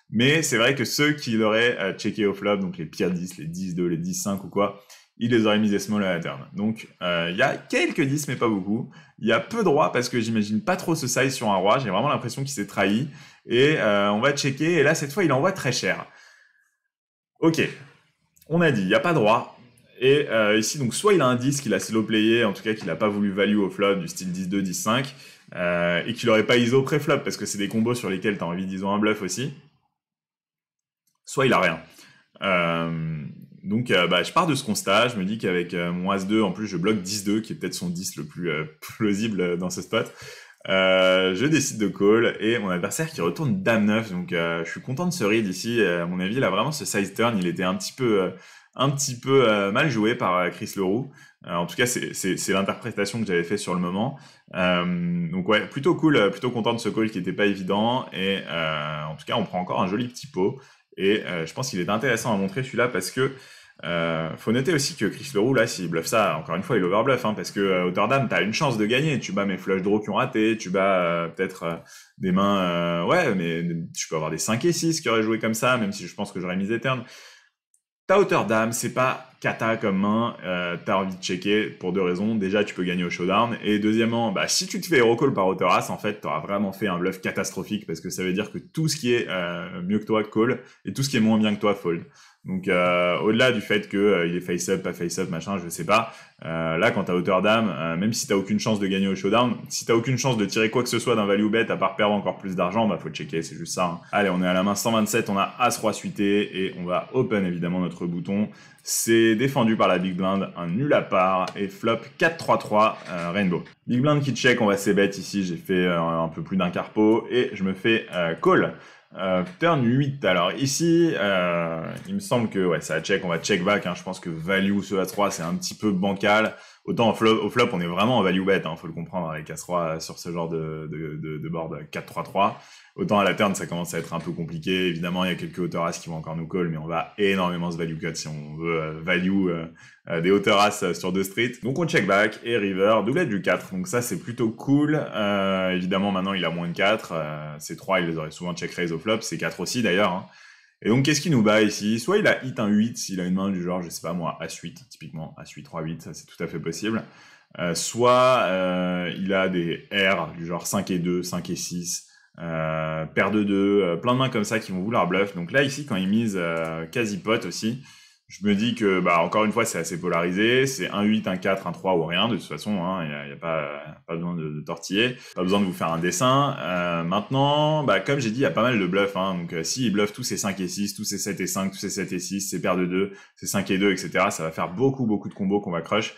Mais c'est vrai que ceux qui l'auraient checké au flop, donc les pires 10, les 10-2, les 10-5 ou quoi, ils les auraient misés small à la turn. Donc, il y a quelques 10, mais pas beaucoup. Il y a peu de rois parce que j'imagine pas trop ce size sur un roi. J'ai vraiment l'impression qu'il s'est trahi. Et on va checker. Et là, cette fois, il envoie très cher. Ok. On a dit, il n'y a pas de roi. Et ici, donc, soit il a un 10 qu'il a slow playé, en tout cas qu'il n'a pas voulu value au flop, du style 10-2, 10-5, et qu'il n'aurait pas ISO pré-flop, parce que c'est des combos sur lesquels tu as envie d'ISO un bluff aussi. Soit il a rien. Donc je pars de ce constat, je me dis qu'avec mon As-2, en plus je bloque 10-2, qui est peut-être son 10 le plus plausible dans ce spot. Je décide de call, et mon adversaire qui retourne Dame-9, donc je suis content de ce read ici. À mon avis, là vraiment ce size turn, il était un petit peu mal joué par Chris Leroux. En tout cas, c'est l'interprétation que j'avais fait sur le moment. Donc ouais, plutôt cool, plutôt content de ce call qui était pas évident, et en tout cas, on prend encore un joli petit pot. Et je pense qu'il est intéressant à montrer celui-là parce que faut noter aussi que Chris Leroux, là, s'il bluffe ça, encore une fois, il overbluff, hein, parce que Hauteur Dame, t'as une chance de gagner. Tu bats mes flush draws qui ont raté, tu bats peut-être des mains, ouais, mais tu peux avoir des 5 et 6 qui auraient joué comme ça, même si je pense que j'aurais mis turn. Ta Hauteur Dame, c'est pas kata comme main, t'as envie de checker pour 2 raisons. Déjà, tu peux gagner au showdown, et deuxièmement, si tu te fais hero call par Hauteur As, en fait, t'auras vraiment fait un bluff catastrophique, parce que ça veut dire que tout ce qui est mieux que toi call, et tout ce qui est moins bien que toi fold. Donc au-delà du fait que il est face-up, pas face-up, machin, je sais pas, là quand t'as Hauteur Dame, même si t'as aucune chance de gagner au showdown, si t'as aucune chance de tirer quoi que ce soit d'un value bet à part perdre encore plus d'argent, faut checker, c'est juste ça, hein. Allez, on est à la main 127, on a As-Roi suité, et on va open évidemment notre bouton. C'est défendu par la Big Blind, un nul à part, et flop 4-3-3, Rainbow. Big Blind qui check, on va c-bet ici, j'ai fait un peu plus d'un quart pot, et je me fais call. Turn 8, alors ici, il me semble que ouais, ça check, on va check back, hein. Je pense que value ce A3 c'est un petit peu bancal. Autant au flop on est vraiment en value bet, hein, faut le comprendre avec As-Roi sur ce genre de board 4-3-3. Autant à la turn ça commence à être un peu compliqué, évidemment il y a quelques hauteurs As qui vont encore nous call, mais on va énormément se value cut si on veut value des hauteurs As sur 2 streets. Donc on check back, et river, doublette du 4, donc ça c'est plutôt cool. Évidemment maintenant il a moins de 4, ces 3 il les aurait souvent check raise au flop, c'est 4 aussi d'ailleurs, hein. Et donc qu'est-ce qu'il nous bat ici? Soit il a hit un 8 s'il a une main du genre, je sais pas moi, As-8, typiquement, As-8, 3-8, ça c'est tout à fait possible. Soit il a des R du genre 5 et 2, 5 et 6, paire de 2, plein de mains comme ça qui vont vouloir bluff. Donc là ici quand il mise quasi pot aussi, je me dis que encore une fois c'est assez polarisé, c'est un 8, un 4, un 3 ou rien de toute façon, hein, y a pas besoin de tortiller, pas besoin de vous faire un dessin. Maintenant, comme j'ai dit, il y a pas mal de bluffs, hein, donc s'il bluffe tous ces 5 et 6, tous ces 7 et 5, tous ces 7 et 6, ces paires de 2, ces 5 et 2, etc., ça va faire beaucoup de combos qu'on va crush.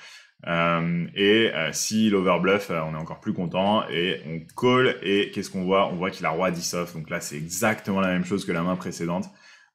S'il overbluff, on est encore plus content, et on call, et qu'est-ce qu'on voit? On voit qu'il a roi 10 off, donc là c'est exactement la même chose que la main précédente.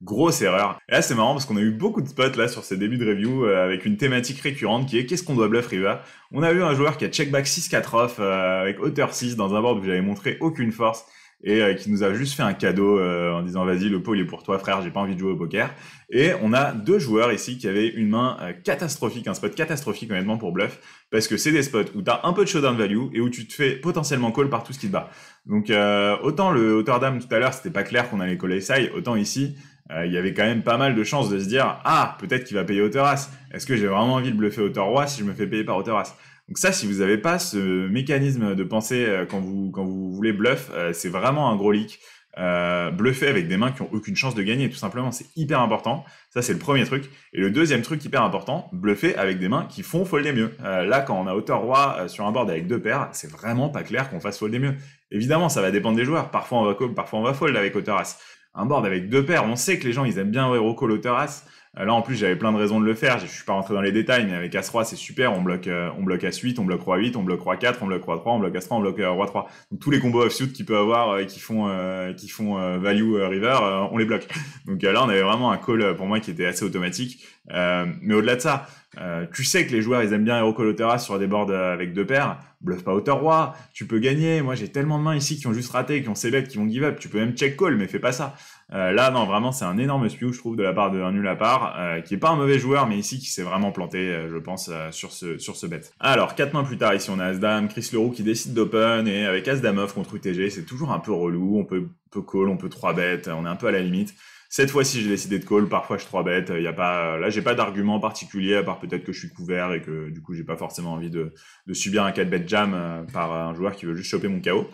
Grosse erreur. Et là c'est marrant parce qu'on a eu beaucoup de spots là sur ces débuts de review avec une thématique récurrente qui est qu'est-ce qu'on doit bluff river. On a vu un joueur qui a check back 6-4 off avec hauteur 6 dans un board où j'avais montré aucune force, et qui nous a juste fait un cadeau en disant vas-y le pot il est pour toi frère, j'ai pas envie de jouer au poker. Et on a 2 joueurs ici qui avaient une main catastrophique, un spot catastrophique honnêtement pour bluff, parce que c'est des spots où t'as un peu de showdown value et où tu te fais potentiellement call par tout ce qui te bat. Donc autant le hauteur dame tout à l'heure c'était pas clair qu'on allait call side, autant ici il y avait quand même pas mal de chances de se dire peut-être qu'il va payer hauteur as. Est-ce que j'ai vraiment envie de bluffer hauteur roi si je me fais payer par hauteur as? Donc ça, si vous avez pas ce mécanisme de pensée quand vous voulez bluff, c'est vraiment un gros leak. Bluffer avec des mains qui ont aucune chance de gagner, tout simplement, c'est hyper important. Ça c'est le premier truc. Et le deuxième truc hyper important, bluffer avec des mains qui font folder mieux. Là quand on a hauteur roi sur un board avec 2 paires, c'est vraiment pas clair qu'on fasse folder mieux. Évidemment ça va dépendre des joueurs, parfois on va call, parfois on va fold avec hauteur as. Un board avec 2 paires, on sait que les gens ils aiment bien hero call hauteur as. Là, en plus, j'avais plein de raisons de le faire. Je suis pas rentré dans les détails, mais avec As-Roi, c'est super. On bloque As-8, on bloque Roi-8, on bloque Roi-4, on bloque Roi-3, on bloque As-3, on bloque Roi-3. Donc, tous les combos offsuit qu'il peut avoir qui font value river, on les bloque. Donc là, on avait vraiment un call pour moi qui était assez automatique. Mais au-delà de ça, tu sais que les joueurs, ils aiment bien Hero Colotera sur des boards avec 2 paires. Bluff pas hauteur roi, tu peux gagner. Moi, j'ai tellement de mains ici qui ont juste raté, qui ont select, qui vont give up. Tu peux même check call, mais fais pas ça. Là, non, vraiment, c'est un énorme spew, je trouve, de la part de un nul à part, qui est pas un mauvais joueur, mais ici, qui s'est vraiment planté, je pense, sur ce bet. Alors, 4 mains plus tard, ici, on a As-Dame, Chris Leroux qui décide d'open, et avec As-Dame off contre UTG, c'est toujours un peu relou. On peut call, on peut 3 bet, on est un peu à la limite. Cette fois-ci, j'ai décidé de call. Parfois, je 3 bet. Y a pas, là, j'ai pas d'argument particulier, à part peut-être que je suis couvert et que, du coup, j'ai pas forcément envie de subir un 4 bet jam par un joueur qui veut juste choper mon KO.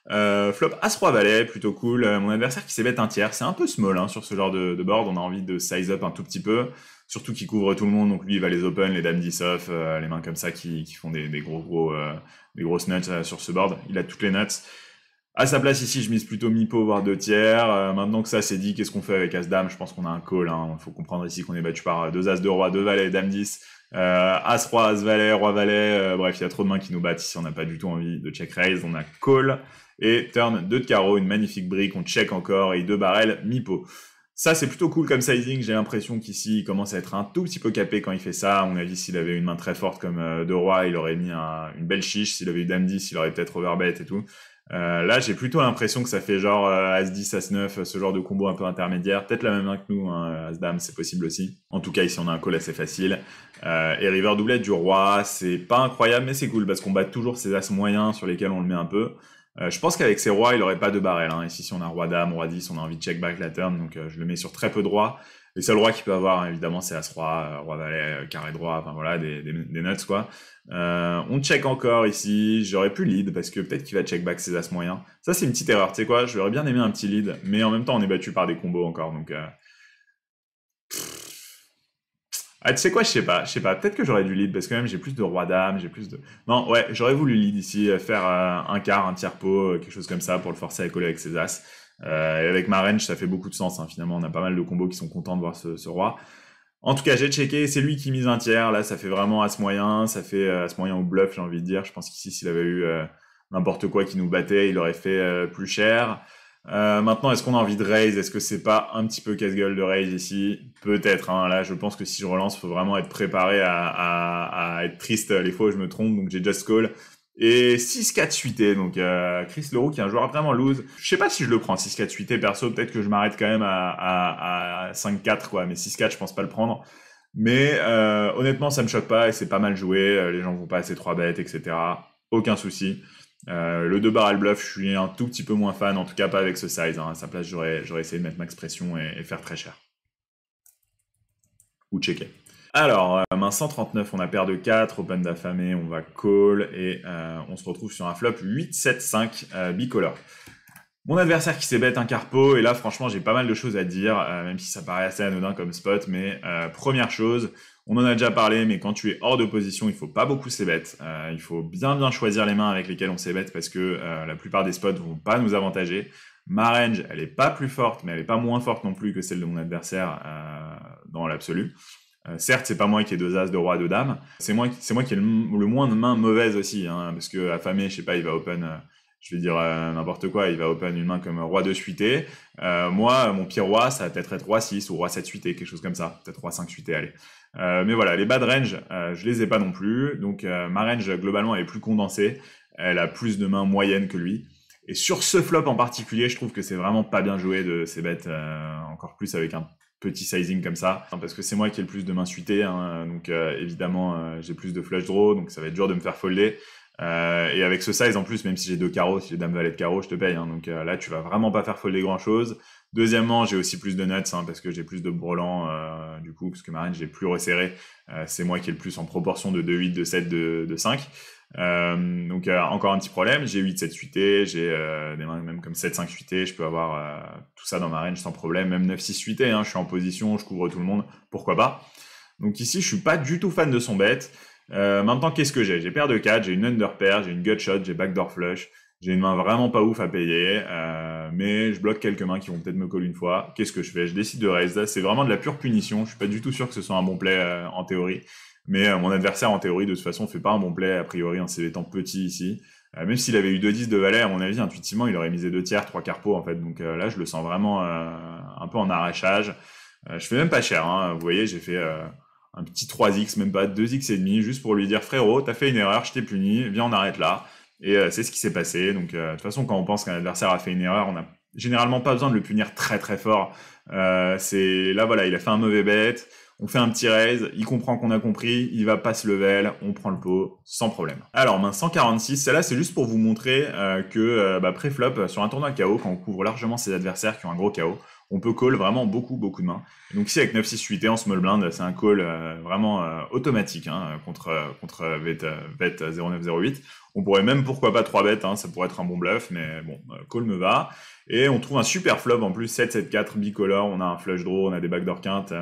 Flop As-Roi Valet, plutôt cool. Mon adversaire qui s'est bet un tiers. C'est un peu small, hein, sur ce genre de board. On a envie de size up un tout petit peu. Surtout qu'il couvre tout le monde. Donc lui, il va les open, les dames 10 off, les mains comme ça qui font des grosses nuts sur ce board. Il a toutes les nuts. À sa place ici, je mise plutôt mi-pot, voire 2 tiers. Maintenant que ça c'est dit, qu'est-ce qu'on fait avec As-Dame? Je pense qu'on a un call. Hein. Faut comprendre ici qu'on est battu par 2 As, 2 Rois, 2 Valets, Dame 10, As-Roi, As-Valet, Roi-Valet. Bref, il y a trop de mains qui nous battent ici. On n'a pas du tout envie de check raise. On a call et turn 2 de carreau, une magnifique brique. On check encore et 2 barrels, mi-pot. Ça, c'est plutôt cool comme sizing. J'ai l'impression qu'ici, il commence à être un tout petit peu capé quand il fait ça. À mon avis, s'il avait une main très forte comme 2 Rois, il aurait mis une belle chiche. S'il avait eu Dame 10, il aurait peut-être overbet et tout. Là, j'ai plutôt l'impression que ça fait genre As-10, As-9, ce genre de combo un peu intermédiaire. Peut-être la même main que nous, hein, As-Dame, c'est possible aussi. En tout cas, ici, on a un call assez facile. Et river doublette du Roi, c'est pas incroyable, mais c'est cool parce qu'on bat toujours ces As moyens sur lesquels on le met un peu. Je pense qu'avec ses Rois, il aurait pas de barrel. Hein. Ici, si on a Roi-Dame, Roi-10, on a envie de check back la turn, donc je le mets sur très peu de Rois. Les seuls Rois qu'il peut avoir, évidemment, c'est As-Roi, Roi-Valet, carré droit, enfin voilà, des nuts, quoi. On check encore ici, j'aurais pu lead, parce que peut-être qu'il va check back ses As moyens. Ça, c'est une petite erreur, tu sais quoi, j'aurais bien aimé un petit lead, mais en même temps, on est battu par des combos encore, donc... Ah, tu sais quoi, je sais pas, peut-être que j'aurais dû lead, parce que même j'ai plus de Roi-Dame, j'ai plus de... Non, ouais, j'aurais voulu lead ici, faire un quart, un tiers pot, quelque chose comme ça, pour le forcer à coller avec ses As. Et avec ma range, ça fait beaucoup de sens, hein. Finalement, on a pas mal de combos qui sont contents de voir ce Roi. En tout cas, j'ai checké, c'est lui qui mise un tiers. Là, ça fait vraiment As moyen, ça fait As moyen ou bluff, j'ai envie de dire. Je pense qu'ici, s'il avait eu n'importe quoi qui nous battait, il aurait fait plus cher. Maintenant, est-ce qu'on a envie de raise? Est-ce que c'est pas un petit peu casse-gueule de raise ici? Peut-être, hein. Là, je pense que si je relance, faut vraiment être préparé à être triste les fois où je me trompe. Donc, j'ai just call. Et 6-4 suité, donc Chris Leroux qui est un joueur vraiment loose. Je sais pas si je le prends 6-4 suité, perso, peut-être que je m'arrête quand même à 5-4 quoi, mais 6-4 je pense pas le prendre. Mais honnêtement ça me choque pas et c'est pas mal joué, les gens vont pas assez 3 bêtes, etc. Aucun souci. Le 2 barrel bluff, je suis un tout petit peu moins fan, en tout cas pas avec ce size. Hein. À sa place j'aurais essayé de mettre max pression et faire très cher. Ou checker. Alors, main 139, on a paire de 4, open d'affamé, on va call, et on se retrouve sur un flop 8-7-5 bicolor. Mon adversaire qui s'est bet un carpo, et là franchement j'ai pas mal de choses à dire, même si ça paraît assez anodin comme spot, mais première chose, on en a déjà parlé, mais quand tu es hors de position, il faut pas beaucoup s'ébet. Il faut bien choisir les mains avec lesquelles on s'ébet, parce que la plupart des spots vont pas nous avantager. Ma range, elle est pas plus forte, mais elle est pas moins forte non plus que celle de mon adversaire dans l'absolu. Certes, c'est pas moi qui ai 2 As, 2 Rois, 2 Dames. C'est moi qui ai le moins de mains mauvaises aussi, hein, parce que affamé, je sais pas, il va open, je vais dire n'importe quoi, il va open une main comme Roi 2 suité. Moi, mon pire Roi, ça va peut-être être Roi 6 ou Roi 7 suité, quelque chose comme ça. Peut-être Roi 5 suité, allez. Mais voilà, les bad range, je les ai pas non plus. Donc ma range, globalement, elle est plus condensée. Elle a plus de mains moyennes que lui. Et sur ce flop en particulier, je trouve que c'est vraiment pas bien joué de ces bêtes, encore plus avec un petit sizing comme ça, parce que c'est moi qui ai le plus de mains suitées, hein, donc évidemment j'ai plus de flush draw, donc ça va être dur de me faire folder, et avec ce size en plus, même si j'ai 2 carreaux, si j'ai dame valet de carreau, je te paye, hein, donc là tu vas vraiment pas faire folder grand chose. Deuxièmement, j'ai aussi plus de nuts, hein, parce que j'ai plus de brelans, du coup, parce que ma range j'ai plus resserré, c'est moi qui ai le plus en proportion de 2-8, de 7, de 5. Donc encore un petit problème, j'ai 8-7 suité, j'ai des mains même comme 7-5 suité, je peux avoir tout ça dans ma range sans problème, même 9-6 suité, hein, je suis en position, je couvre tout le monde, pourquoi pas. Donc ici je suis pas du tout fan de son bet. Maintenant qu'est-ce que j'ai paire de 4, j'ai une under pair, j'ai une gut shot, j'ai backdoor flush, J'ai une main vraiment pas ouf à payer, mais je bloque quelques mains qui vont peut-être me call une fois. Qu'est-ce que je fais? Je décide de raise. Là, c'est vraiment de la pure punition. Je suis pas du tout sûr que ce soit un bon play en théorie. Mais mon adversaire, en théorie, de toute façon, fait pas un bon play, a priori, en s'étant petit ici. Même s'il avait eu 2-10 de valet, à mon avis, intuitivement, il aurait misé 2 tiers, 3 quarts pot, en fait. Donc là, je le sens vraiment un peu en arrachage. Je fais même pas cher, hein. Vous voyez, j'ai fait un petit 3x, même pas 2x et demi, juste pour lui dire, frérot, t'as fait une erreur, je t'ai puni, viens, on arrête là. Et c'est ce qui s'est passé. Donc, de toute façon, quand on pense qu'un adversaire a fait une erreur, on n'a généralement pas besoin de le punir très très fort. C'est là, voilà, il a fait un mauvais bet. On fait un petit raise, il comprend qu'on a compris, il va passe level, on prend le pot sans problème. Alors, main 146, celle-là, c'est juste pour vous montrer que pré-flop, sur un tournoi KO, quand on couvre largement ses adversaires qui ont un gros KO, on peut call vraiment beaucoup de mains. Et donc ici, avec 9-6-8 et en small blind, c'est un call vraiment automatique contre bet 0-9-0-8. On pourrait même, pourquoi pas, 3 bet, ça pourrait être un bon bluff, mais bon, call me va. Et on trouve un super flop en plus, 7-7-4 bicolore, on a un flush draw, on a des backdoor quintes,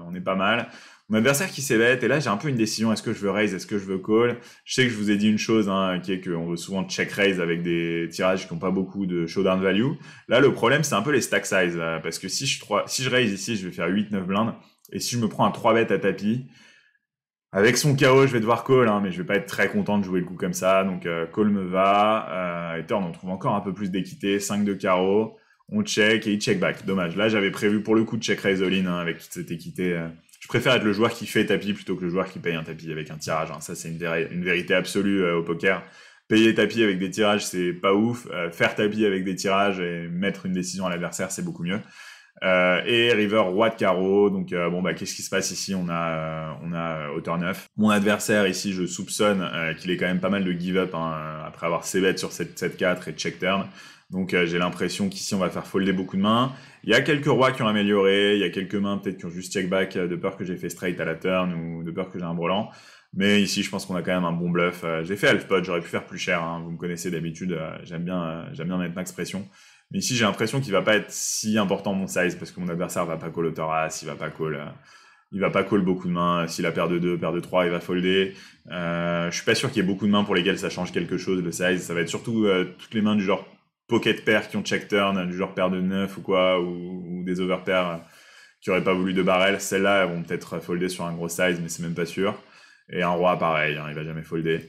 on est pas mal. Mon adversaire qui s'ébête, et là j'ai un peu une décision, est-ce que je veux raise, est-ce que je veux call? Je sais que je vous ai dit une chose, qui est qu'on veut souvent check raise avec des tirages qui n'ont pas beaucoup de showdown value. Là le problème c'est un peu les stack size, parce que si je raise ici, je vais faire 8-9 blindes, et si je me prends un 3 bet à tapis, avec son KO, je vais devoir call, mais je vais pas être très content de jouer le coup comme ça, donc call me va. Et turn, on trouve encore un peu plus d'équité, 5 de carreau, on check et il check back. Dommage, là j'avais prévu pour le coup de check raise all in avec toute cette équité. Je préfère être le joueur qui fait tapis plutôt que le joueur qui paye un tapis avec un tirage. Ça c'est une vérité absolue au poker. Payer tapis avec des tirages c'est pas ouf, faire tapis avec des tirages et mettre une décision à l'adversaire c'est beaucoup mieux. Et river roi de carreau, donc qu'est-ce qui se passe ici? On a hauteur 9. Mon adversaire ici, je soupçonne qu'il est quand même pas mal de give up après avoir c-bet sur 7-4 et check turn. Donc j'ai l'impression qu'ici on va faire folder beaucoup de mains. Il y a quelques rois qui ont amélioré, il y a quelques mains peut-être qui ont juste check back de peur que j'ai fait straight à la turn ou de peur que j'ai un brelan. Mais ici, je pense qu'on a quand même un bon bluff. J'ai fait half pot, j'aurais pu faire plus cher. Vous me connaissez d'habitude, j'aime bien mettre max pression. Mais ici, j'ai l'impression qu'il va pas être si important mon size parce que mon adversaire va pas call hauteur as, il va pas call beaucoup de mains. S'il a paire de 2, paire de 3, il va folder. Je suis pas sûr qu'il y ait beaucoup de mains pour lesquelles ça change quelque chose, le size. Ça va être surtout toutes les mains du genre pocket pair qui ont check turn, du genre paire de 9 ou quoi, ou des overpairs qui auraient pas voulu de barrel. Celles-là, elles vont peut-être folder sur un gros size, mais c'est même pas sûr. Et un roi, pareil, il va jamais folder.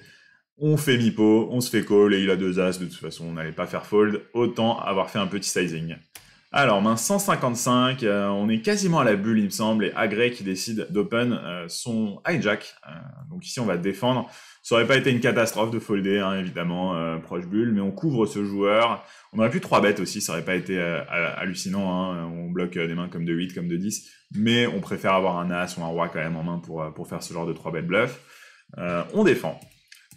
On fait mi-pot, on se fait call, et il a 2 as, de toute façon, on n'allait pas faire fold, autant avoir fait un petit sizing. Alors, main 155, on est quasiment à la bulle, il me semble, et Agré qui décide d'open son hijack. Donc ici, on va défendre. Ça aurait pas été une catastrophe de folder, évidemment, proche bulle, mais on couvre ce joueur. On aurait pu 3 bêtes aussi, ça aurait pas été hallucinant, on bloque des mains comme de 8, comme de 10, mais on préfère avoir un as ou un roi quand même en main pour faire ce genre de 3 bêtes bluff. On défend.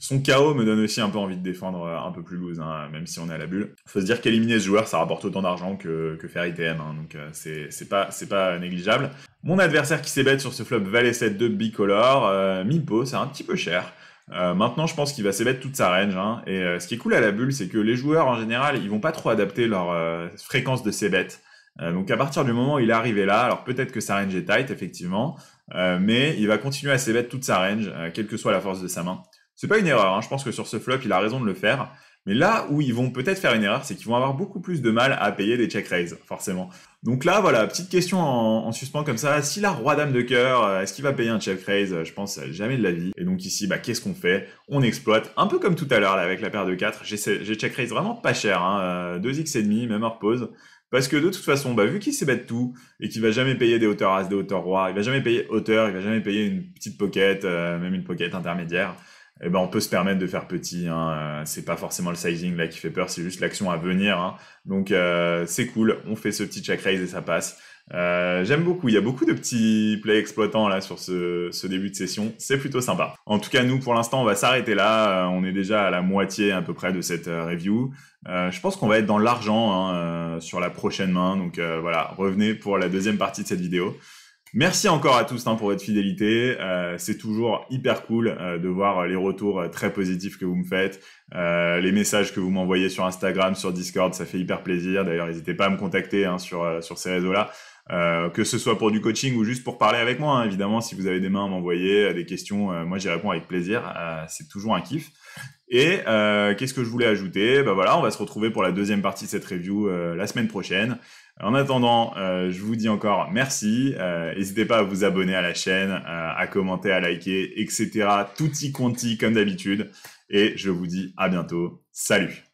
Son KO me donne aussi un peu envie de défendre un peu plus loose, même si on est à la bulle. Faut se dire qu'éliminer ce joueur, ça rapporte autant d'argent que faire ITM, donc c'est pas négligeable. Mon adversaire qui s'ébête sur ce flop valet 7 de bicolore, mi-pot, c'est un petit peu cher. Maintenant, je pense qu'il va s'ébête toute sa range, et ce qui est cool à la bulle, c'est que les joueurs, en général, ils vont pas trop adapter leur fréquence de s'ébête. Donc à partir du moment où il est arrivé là, alors peut-être que sa range est tight, effectivement, mais il va continuer à s'ébête toute sa range, quelle que soit la force de sa main. C'est pas une erreur, je pense que sur ce flop, il a raison de le faire. Mais là où ils vont peut-être faire une erreur, c'est qu'ils vont avoir beaucoup plus de mal à payer des check raise, forcément. Donc là, voilà, petite question en suspens comme ça. Si la roi dame de cœur, est-ce qu'il va payer un check raise? Je pense jamais de la vie. Et donc ici, qu'est-ce qu'on fait? On exploite, un peu comme tout à l'heure là avec la paire de 4. J'ai check raise vraiment pas cher, 2x et demi, même hors pause. Parce que de toute façon, vu qu'il s'ébête tout, et qu'il va jamais payer des hauteurs as, des hauteurs rois, il va jamais payer hauteur, il va jamais payer une petite pocket, même une pocket intermédiaire, on peut se permettre de faire petit, c'est pas forcément le sizing là qui fait peur, c'est juste l'action à venir, donc c'est cool, on fait ce petit check raise et ça passe. J'aime beaucoup, il y a beaucoup de petits plays exploitants là sur ce début de session, c'est plutôt sympa. En tout cas, nous pour l'instant on va s'arrêter là, on est déjà à la moitié à peu près de cette review. Je pense qu'on va être dans l'argent sur la prochaine main, donc voilà, revenez pour la deuxième partie de cette vidéo. Merci encore à tous pour votre fidélité, c'est toujours hyper cool de voir les retours très positifs que vous me faites, les messages que vous m'envoyez sur Instagram, sur Discord, ça fait hyper plaisir. D'ailleurs, n'hésitez pas à me contacter sur ces réseaux-là. que ce soit pour du coaching ou juste pour parler avec moi, hein. Évidemment, si vous avez des mains à m'envoyer, des questions, moi j'y réponds avec plaisir. C'est toujours un kiff. Et qu'est-ce que je voulais ajouter? Bah voilà, on va se retrouver pour la deuxième partie de cette review la semaine prochaine. En attendant, je vous dis encore merci. N'hésitez pas à vous abonner à la chaîne, à commenter, à liker, etc. Tutti quanti comme d'habitude. Et je vous dis à bientôt. Salut!